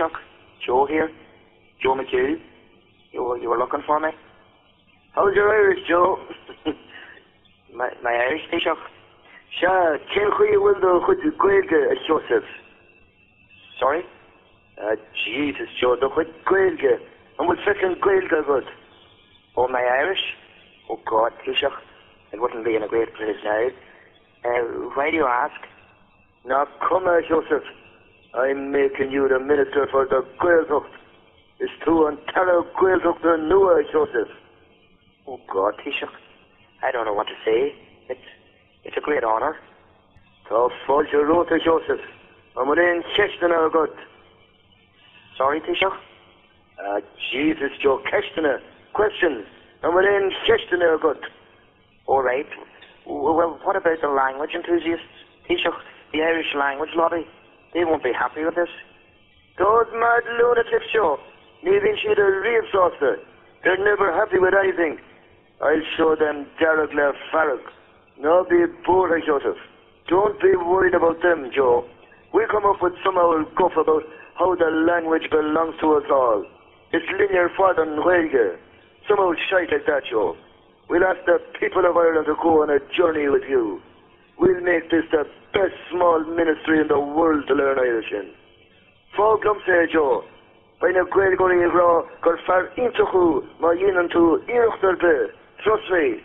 Taoiseach. Joe here. Joe McHugh. You were looking for me? How's your Irish, Joe? My Irish, Taoiseach. Sure, Kilchui will do Hud Gwelga, Joseph. Sorry? Jesus, Joe, the Hud Gwelga. And what's second Gwelga good? Oh, my Irish? Oh, God, Taoiseach. It wouldn't be in a great place now. Why do you ask? Now, come here, Joseph. I'm making you the minister for the Gaeltacht. It's to Ontario Gaeltacht the newer, Joseph. Oh, God, Taoiseach. I don't know what to say. It's a great honour. So, false your rota, Joseph. I'm within Keshtina got. Sorry, Taoiseach? Jesus, Joe, Keshtina. Questions. I'm within Keshtina got. All right. Well, what about the language enthusiasts? Taoiseach, the Irish language lobby? They won't be happy with this. Those mad lunatics, Joe. Leaving she the real saucer. They're never happy with anything. I'll show them Darragh Farrag. No be bored, Joseph. Don't be worried about them, Joe. We'll come up with some old guff about how the language belongs to us all. It's linear further than Gaeilge. Some old shite like that, Joe. We'll ask the people of Ireland to go on a journey with you. We'll make this the best small ministry in the world to learn Irish in. Fóglum say, Joe, by na Gaeilge gra gur far intachu ma yinan to iruchtar be. Trust me,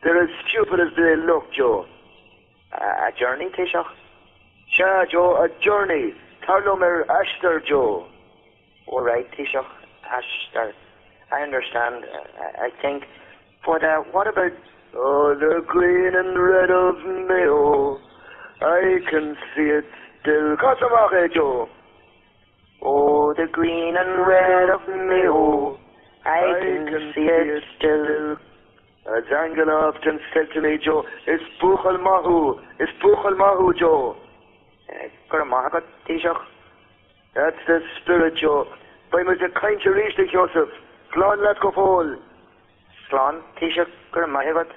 they're as stupid as they look, Joe. A journey, Taoiseach? Sure, Joe, a journey. Tarlomer Ashtar, Joe. All right, Taoiseach. Ashtar. I understand, I think. But what about... Oh, the green and red of Mayo. I can see it still. Cosamache, Joe. Oh, the green and red of Mayo. I can see it still. As Angela often said to me, Joe, it's Buchel Mahu, Joe. Guramahagat, Taoiseach. That's the spirit, Joe. By my the kind to reach the Joseph. Slán, let's go fall. Slán, Taoiseach, Guramahagat.